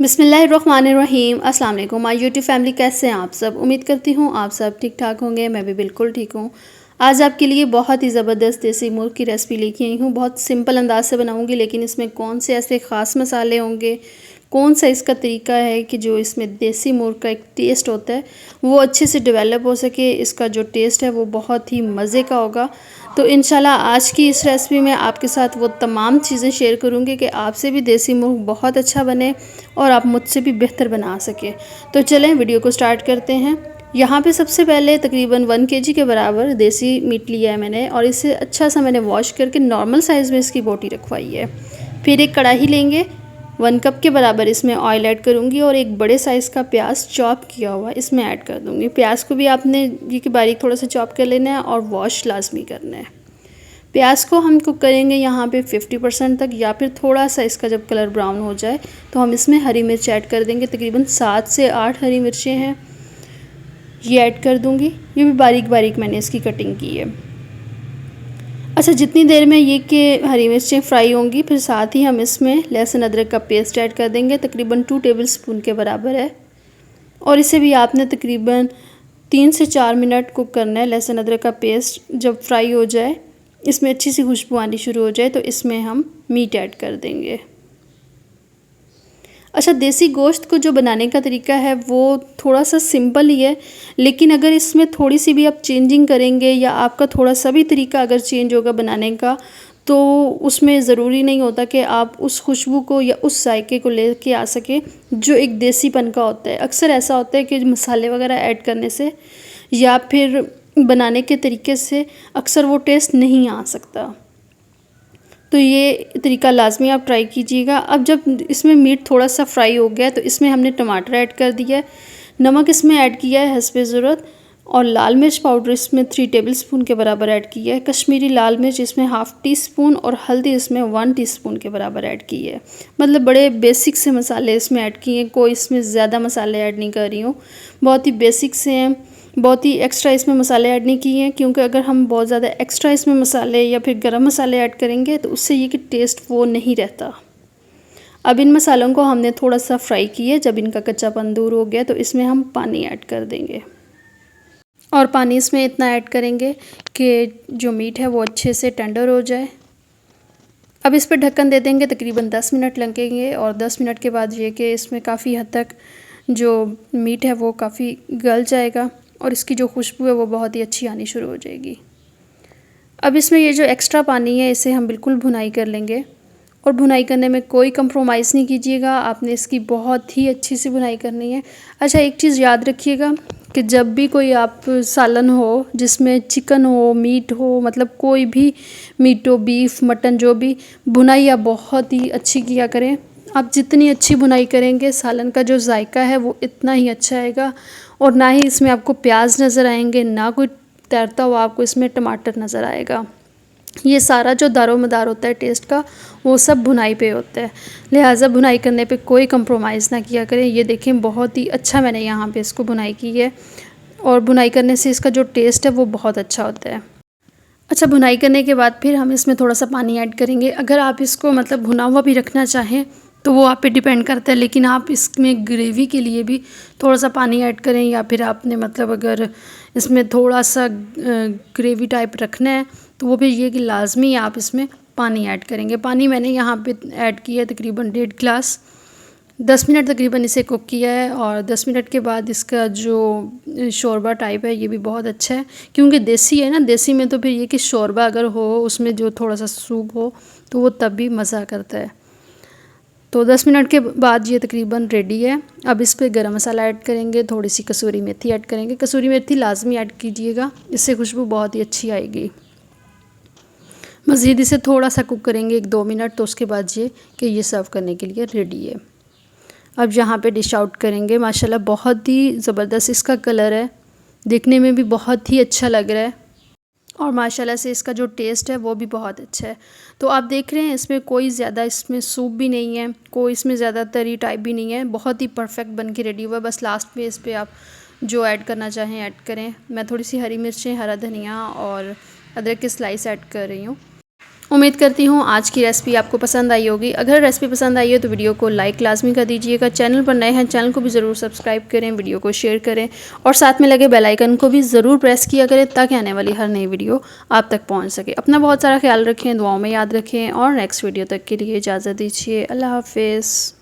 बिस्मिल्लाहिर्रहमानिर्रहीम। अस्सलाम वालेकुम माय यूट्यूब फैमिली, कैसे हैं आप सब। उम्मीद करती हूँ आप सब ठीक ठाक होंगे। मैं भी बिल्कुल ठीक हूँ। आज आपके लिए बहुत ही ज़बरदस्त देसी मुर्ग की रेसिपी लेके आई हूँ। बहुत सिंपल अंदाज से बनाऊँगी, लेकिन इसमें कौन से ऐसे ख़ास मसाले होंगे, कौन सा इसका तरीका है कि जो इसमें देसी मुर्ग का एक टेस्ट होता है वो अच्छे से डेवलप हो सके। इसका जो टेस्ट है वो बहुत ही मज़े का होगा। तो इंशाल्लाह आज की इस रेसिपी में आपके साथ वो तमाम चीज़ें शेयर करूँगी कि आपसे भी देसी मुर्ग बहुत अच्छा बने और आप मुझसे भी बेहतर बना सके। तो चलें वीडियो को स्टार्ट करते हैं। यहाँ पे सबसे पहले तकरीबन 1 केजी के बराबर देसी मीट लिया है मैंने, और इसे अच्छा सा मैंने वॉश करके नॉर्मल साइज़ में इसकी बोटी रखवाई है। फिर एक कढ़ाई लेंगे, 1 कप के बराबर इसमें ऑयल ऐड करूँगी और एक बड़े साइज़ का प्याज चॉप किया हुआ इसमें ऐड कर दूँगी। प्याज को भी आपने ये कि बारीक थोड़ा सा चॉप कर लेना है और वॉश लाजमी करना है। प्याज को हम कुक करेंगे यहाँ पे 50% तक, या फिर थोड़ा सा इसका जब कलर ब्राउन हो जाए तो हम इसमें हरी मिर्च ऐड कर देंगे। तकरीबन 7 से 8 हरी मिर्चें हैं, ये ऐड कर दूँगी। ये भी बारीक बारीक मैंने इसकी कटिंग की है। अच्छा, जितनी देर में ये कि हरी मिर्चें फ्राई होंगी, फिर साथ ही हम इसमें लहसुन अदरक का पेस्ट ऐड कर देंगे। तकरीबन 2 टेबलस्पून के बराबर है, और इसे भी आपने तकरीबन 3 से 4 मिनट कुक करना है। लहसुन अदरक का पेस्ट जब फ्राई हो जाए, इसमें अच्छी सी खुशबू आनी शुरू हो जाए, तो इसमें हम मीट ऐड कर देंगे। अच्छा, देसी गोश्त को जो बनाने का तरीका है वो थोड़ा सा सिंपल ही है, लेकिन अगर इसमें थोड़ी सी भी आप चेंजिंग करेंगे या आपका थोड़ा सा भी तरीका अगर चेंज होगा बनाने का, तो उसमें ज़रूरी नहीं होता कि आप उस खुशबू को या उस जायके को लेके आ सके जो एक देसीपन का होता है। अक्सर ऐसा होता है कि मसाले वगैरह ऐड करने से या फिर बनाने के तरीके से अक्सर वो टेस्ट नहीं आ सकता। तो ये तरीका लाजमी आप ट्राई कीजिएगा। अब जब इसमें मीट थोड़ा सा फ्राई हो गया तो इसमें हमने टमाटर ऐड कर दिया है, नमक इसमें ऐड किया है हस्बे ज़रूरत, और लाल मिर्च पाउडर इसमें 3 टेबलस्पून के बराबर ऐड किया है। कश्मीरी लाल मिर्च इसमें ½ टीस्पून और हल्दी इसमें 1 टीस्पून के बराबर ऐड की है। मतलब बड़े बेसिक से मसाले इसमें ऐड किए हैं, कोई इसमें ज़्यादा मसाले ऐड नहीं कर रही हूँ, बहुत ही बेसिक से हैं। बहुत ही एक्स्ट्रा इसमें मसाले ऐड नहीं किए हैं, क्योंकि अगर हम बहुत ज़्यादा एक्स्ट्रा इसमें मसाले या फिर गरम मसाले ऐड करेंगे तो उससे ये कि टेस्ट वो नहीं रहता। अब इन मसालों को हमने थोड़ा सा फ्राई किए, जब इनका कच्चापन दूर हो गया तो इसमें हम पानी ऐड कर देंगे, और पानी इसमें इतना ऐड करेंगे कि जो मीट है वो अच्छे से टेंडर हो जाए। अब इस पर ढक्कन दे देंगे, तकरीबन 10 मिनट लगेंगे, और 10 मिनट के बाद ये कि इसमें काफ़ी हद तक जो मीट है वो काफ़ी गल जाएगा और इसकी जो खुशबू है वो बहुत ही अच्छी आनी शुरू हो जाएगी। अब इसमें ये जो एक्स्ट्रा पानी है इसे हम बिल्कुल भुनाई कर लेंगे, और भुनाई करने में कोई कंप्रोमाइज़ नहीं कीजिएगा, आपने इसकी बहुत ही अच्छी सी भुनाई करनी है। अच्छा, एक चीज़ याद रखिएगा कि जब भी कोई आप सालन हो जिसमें चिकन हो, मीट हो, मतलब कोई भी मीट हो, बीफ मटन, जो भी, भुनाई आप बहुत ही अच्छी किया करें। आप जितनी अच्छी भुनाई करेंगे सालन का जो जायका है वो इतना ही अच्छा आएगा, और ना ही इसमें आपको प्याज नज़र आएंगे, ना कोई तैरता हुआ आपको इसमें टमाटर नज़र आएगा। ये सारा जो दारोमदार होता है टेस्ट का वो सब भुनाई पे होता है, लिहाजा भुनाई करने पे कोई कंप्रोमाइज़ ना किया करें। ये देखें बहुत ही अच्छा मैंने यहाँ पे इसको भुनाई की है, और भुनाई करने से इसका जो टेस्ट है वो बहुत अच्छा होता है। अच्छा, भुनाई करने के बाद फिर हम इसमें थोड़ा सा पानी ऐड करेंगे। अगर आप इसको मतलब भुना हुआ भी रखना चाहें तो वो आप पे डिपेंड करता है, लेकिन आप इसमें ग्रेवी के लिए भी थोड़ा सा पानी ऐड करें, या फिर आपने मतलब अगर इसमें थोड़ा सा ग्रेवी टाइप रखना है तो वो भी ये कि लाजमी आप इसमें पानी ऐड करेंगे। पानी मैंने यहाँ पे ऐड किया है तकरीबन 1.5 गिलास। 10 मिनट तकरीबन इसे कुक किया है, और 10 मिनट के बाद इसका जो शोरबा टाइप है ये भी बहुत अच्छा है, क्योंकि देसी है ना। देसी में तो फिर ये कि शोरबा अगर हो उसमें जो थोड़ा सा सूप हो तो वो तब भी मज़ा करता है। तो 10 मिनट के बाद ये तकरीबन रेडी है। अब इस पर गरम मसाला ऐड करेंगे, थोड़ी सी कसूरी मेथी ऐड करेंगे। कसूरी मेथी लाजमी ऐड कीजिएगा, इससे खुशबू बहुत ही अच्छी आएगी। मज़ीद इसे थोड़ा सा कुक करेंगे 1-2 मिनट, तो उसके बाद ये कि ये सर्व करने के लिए रेडी है। अब यहाँ पे डिश आउट करेंगे। माशाल्लाह बहुत ही ज़बरदस्त इसका कलर है, देखने में भी बहुत ही अच्छा लग रहा है, और माशाल्लाह से इसका जो टेस्ट है वो भी बहुत अच्छा है। तो आप देख रहे हैं इसमें कोई ज़्यादा इसमें सूप भी नहीं है, कोई इसमें ज़्यादा तरी टाइप भी नहीं है, बहुत ही परफेक्ट बन के रेडी हुआ है। बस लास्ट में इस पर आप जो ऐड करना चाहें ऐड करें। मैं थोड़ी सी हरी मिर्चें, हरा धनिया और अदरक के स्लाइस ऐड कर रही हूँ, उम्मीद करती हूँ आज की रेसिपी आपको पसंद आई होगी। अगर रेसिपी पसंद आई हो तो वीडियो को लाइक लाजमी कर दीजिएगा। चैनल पर नए हैं चैनल को भी ज़रूर सब्सक्राइब करें, वीडियो को शेयर करें और साथ में लगे बेल आइकन को भी ज़रूर प्रेस किया करें ताकि आने वाली हर नई वीडियो आप तक पहुँच सके। अपना बहुत सारा ख्याल रखें, दुआओं में याद रखें और नेक्स्ट वीडियो तक के लिए इजाज़त दीजिए। अल्लाह हाफिज़।